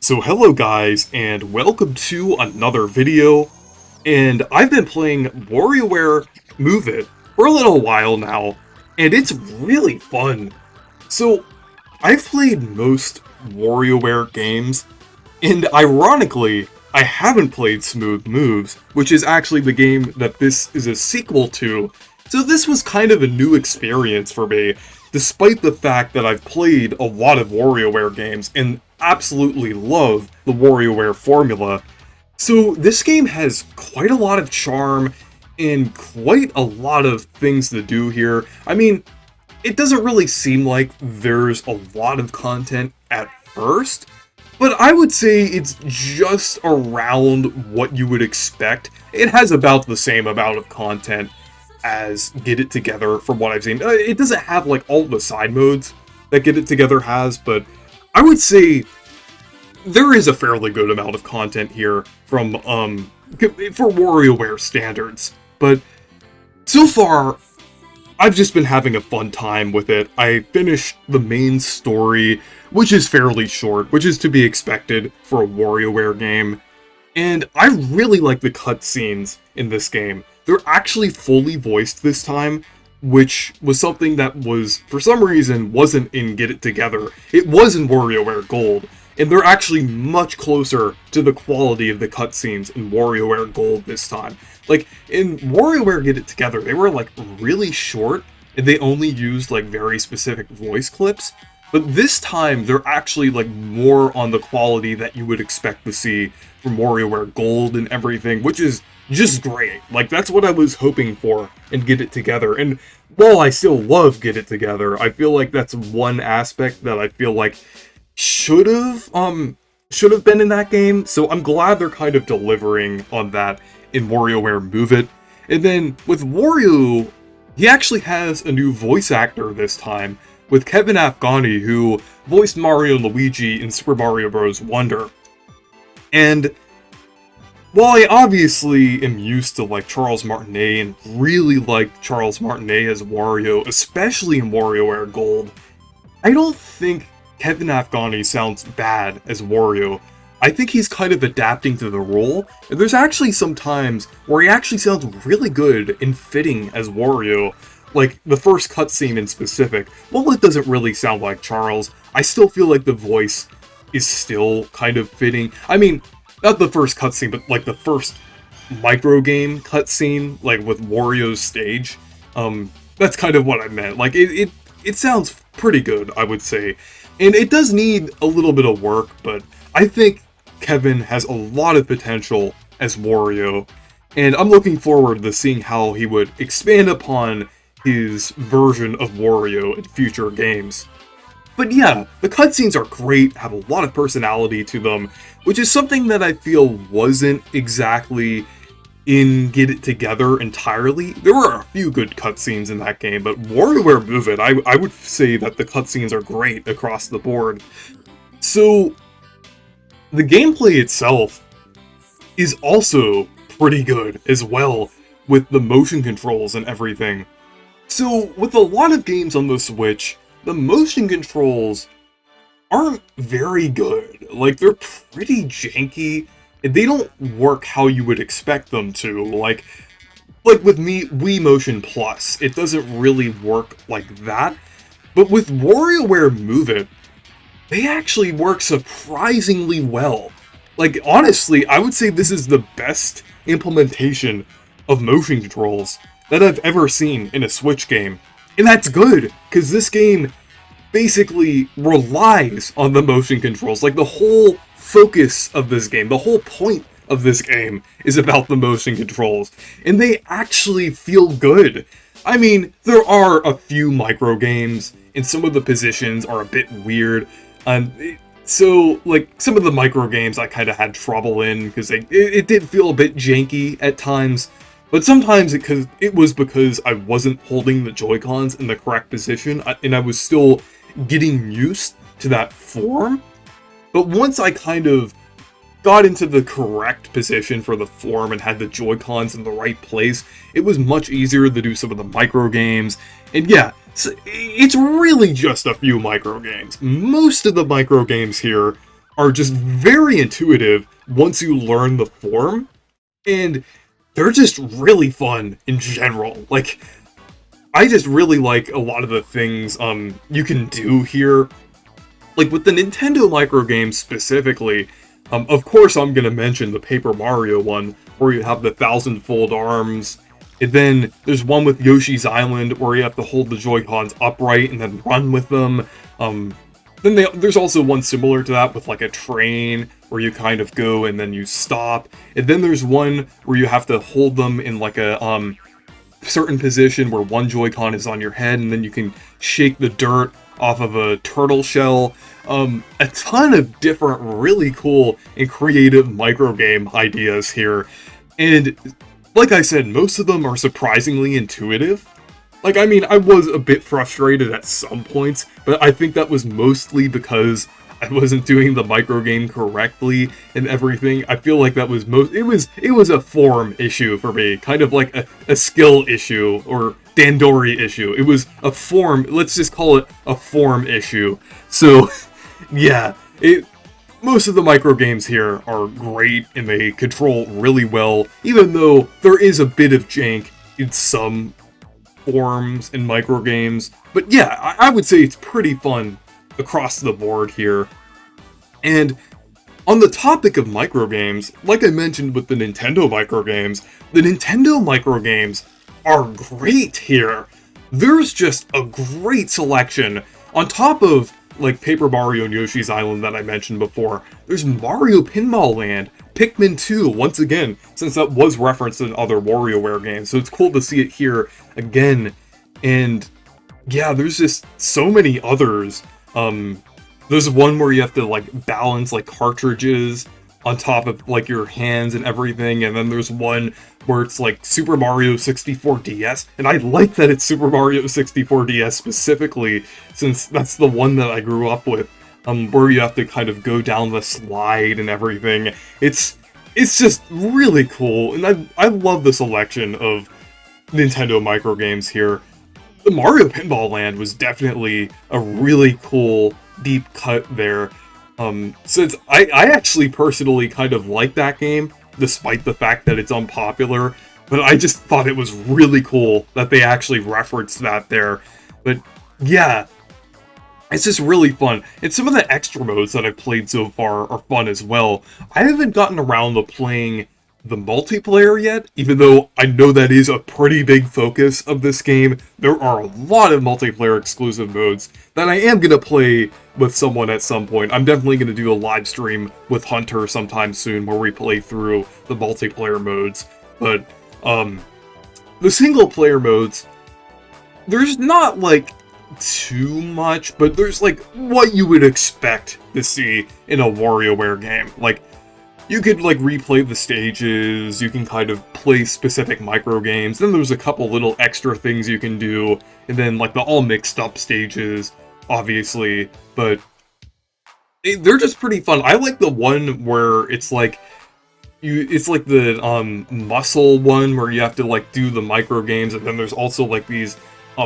So hello guys, and welcome to another video, and I've been playing WarioWare Move It for a little while now, and it's really fun. So, I've played most WarioWare games, and ironically, I haven't played Smooth Moves, which is actually the game that this is a sequel to, so this was kind of a new experience for me, despite the fact that I've played a lot of WarioWare games and absolutely love the WarioWare formula. So this game has quite a lot of charm and quite a lot of things to do here. I mean, it doesn't really seem like there's a lot of content at first, but I would say it's just around what you would expect. It has about the same amount of content as Get It Together from what I've seen. It doesn't have like all the side modes that Get It Together has, but I would say there is a fairly good amount of content here from for WarioWare standards. But so far, I've just been having a fun time with it. I finished the main story, which is fairly short, which is to be expected for a WarioWare game. And I really like the cutscenes in this game. They're actually fully voiced this time, which was something that was, for some reason, wasn't in Get It Together. It was in WarioWare Gold, and they're actually much closer to the quality of the cutscenes in WarioWare Gold this time. Like, in WarioWare Get It Together, they were, like, really short, and they only used, like, very specific voice clips. But this time, they're actually, like, more on the quality that you would expect to see from WarioWare Gold and everything, which is just great. Like, that's what I was hoping for in Get It Together. And while I still love Get It Together, I feel like that's one aspect that I feel like should have been in that game. So I'm glad they're kind of delivering on that in WarioWare Move It. And then with Wario, he actually has a new voice actor this time, with Kevin Afghani, who voiced Mario and Luigi in Super Mario Bros. Wonder. And while I obviously am used to like Charles Martinet and really like Charles Martinet as Wario, especially in WarioWare Gold, I don't think Kevin Afghani sounds bad as Wario. I think he's kind of adapting to the role, and there's actually some times where he actually sounds really good and fitting as Wario. Like, the first cutscene in specific, while it doesn't really sound like Charles, I still feel like the voice is still kind of fitting. I mean, not the first cutscene, but like the first micro game cutscene, like with Wario's stage. That's kind of what I meant. Like, it sounds pretty good, I would say. And it does need a little bit of work, but I think Kevin has a lot of potential as Wario. And I'm looking forward to seeing how he would expand upon his version of Wario in future games. But yeah, the cutscenes are great, have a lot of personality to them, which is something that I feel wasn't exactly in Get It Together entirely. There were a few good cutscenes in that game, but WarioWare Move It, I would say that the cutscenes are great across the board. So, the gameplay itself is also pretty good as well, with the motion controls and everything. So, with a lot of games on the Switch, the motion controls aren't very good. Like, they're pretty janky, and they don't work how you would expect them to. Like with Wii Motion Plus, it doesn't really work like that. But with WarioWare Move It, they actually work surprisingly well. Like, honestly, I would say this is the best implementation of motion controls that I've ever seen in a Switch game. And that's good, because this game basically relies on the motion controls. Like, the whole focus of this game, the whole point of this game is about the motion controls. And they actually feel good. I mean, there are a few micro games, and some of the positions are a bit weird. So, like, some of the micro games I kind of had trouble in, because it did feel a bit janky at times. But sometimes it was because I wasn't holding the Joy-Cons in the correct position, and I was still getting used to that form. But once I kind of got into the correct position for the form and had the Joy-Cons in the right place, it was much easier to do some of the micro games. And yeah, it's really just a few micro games. Most of the micro games here are just very intuitive once you learn the form, and they're just really fun in general. Like, I just really like a lot of the things you can do here. Like, with the Nintendo micro games specifically, of course I'm gonna mention the Paper Mario one, where you have the 1,000-fold arms, and then there's one with Yoshi's Island, where you have to hold the Joy-Cons upright and then run with them. There's also one similar to that with like a train, where you kind of go and then you stop. And then there's one where you have to hold them in like a certain position where one Joy-Con is on your head, and then you can shake the dirt off of a turtle shell. A ton of different really cool and creative micro game ideas here. And like I said, most of them are surprisingly intuitive. Like, I mean, I was a bit frustrated at some points, but I think that was mostly because I wasn't doing the micro game correctly and everything. I feel like that was it was a form issue for me, kind of like a skill issue or Dandori issue. It was a form, let's just call it a form issue. So, yeah, most of the micro games here are great and they control really well, even though there is a bit of jank in some forms and micro games. But yeah, I would say it's pretty fun across the board here. And on the topic of micro games, like I mentioned with the Nintendo micro games are great here. There's just a great selection. On top of like Paper Mario and Yoshi's Island that I mentioned before, there's Mario Pinball Land, Pikmin 2, once again, since that was referenced in other WarioWare games, so it's cool to see it here again. And yeah, there's just so many others. There's one where you have to like balance like cartridges on top of like your hands and everything, and then there's one where it's like Super Mario 64 DS, and I like that it's Super Mario 64 DS specifically, since that's the one that I grew up with, where you have to kind of go down the slide and everything. It's just really cool, and I love the selection of Nintendo micro games here. The Mario Pinball Land was definitely a really cool deep cut there. Since I actually personally kind of like that game, despite the fact that it's unpopular, but I just thought it was really cool that they actually referenced that there. But yeah, it's just really fun. And some of the extra modes that I've played so far are fun as well. I haven't gotten around to playing the multiplayer yet, even though I know that is a pretty big focus of this game. There are a lot of multiplayer exclusive modes that I am going to play with someone at some point. I'm definitely going to do a live stream with Hunter sometime soon where we play through the multiplayer modes. But the single player modes, there's not like too much, but there's like what you would expect to see in a WarioWare game. Like, you could like replay the stages, you can kind of play specific micro games, then there's a couple little extra things you can do, and then like the all mixed up stages, obviously, but they're just pretty fun. I like the one where it's like it's like the muscle one where you have to like do the micro games, and then there's also like these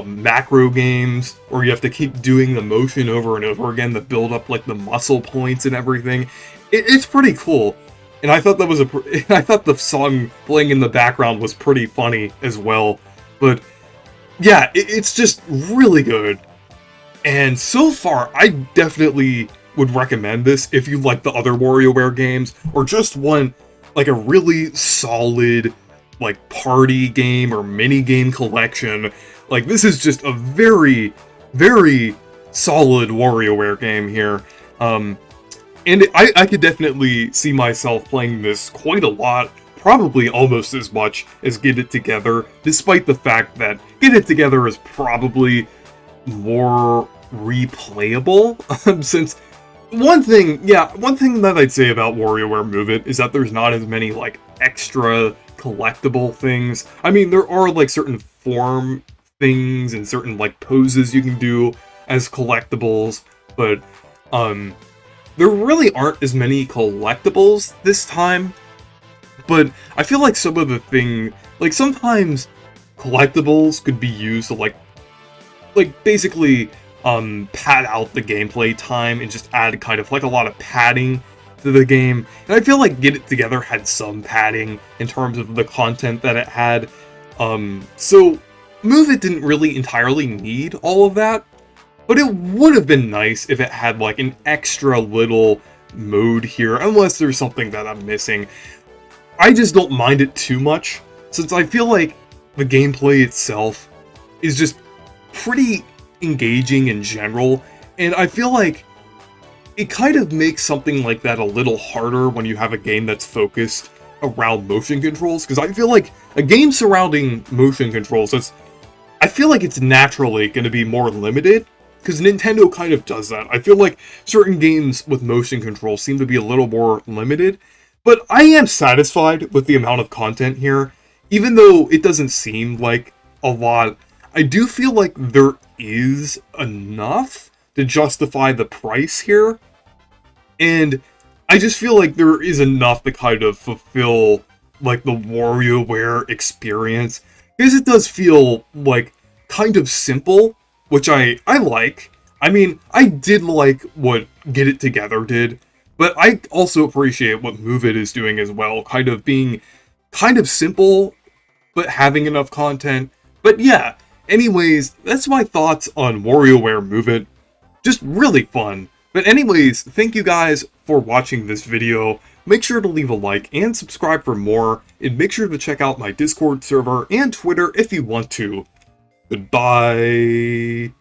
macro games where you have to keep doing the motion over and over again to build up like the muscle points and everything. It's pretty cool. And I thought that was I thought the song playing in the background was pretty funny as well. But yeah, it's just really good. And so far, I definitely would recommend this if you like the other WarioWare games, or just want like a really solid like party game or mini game collection. Like, this is just a very, very solid WarioWare game here. And I could definitely see myself playing this quite a lot, probably almost as much as Get It Together, despite the fact that Get It Together is probably more replayable, since one thing that I'd say about WarioWare Move It is that there's not as many, like, extra collectible things. I mean, there are, like, certain form things and certain, like, poses you can do as collectibles, but, there really aren't as many collectibles this time, but I feel like some of the like, sometimes collectibles could be used to, like, basically pad out the gameplay time and just add kind of like a lot of padding to the game. And I feel like Get It Together had some padding in terms of the content that it had. So Move It didn't really entirely need all of that, but it would have been nice if it had like an extra little mode here, unless there's something that I'm missing. I just don't mind it too much, since I feel like the gameplay itself is just pretty engaging in general, and I feel like it kind of makes something like that a little harder when you have a game that's focused around motion controls, because I feel like a game surrounding motion controls, I feel like it's naturally going to be more limited, because Nintendo kind of does that. I feel like certain games with motion controls seem to be a little more limited, but I am satisfied with the amount of content here. Even though it doesn't seem like a lot, I do feel like there is enough to justify the price here. And I just feel like there is enough to kind of fulfill like the WarioWare experience. Because it does feel like kind of simple, which I like. I mean, I did like what Get It Together did, but I also appreciate what Move It is doing as well, kind of being kind of simple, but having enough content. But yeah, anyways, that's my thoughts on WarioWare Move It. Just really fun. But anyways, thank you guys for watching this video. Make sure to leave a like and subscribe for more, and make sure to check out my Discord server and Twitter if you want to. Goodbye.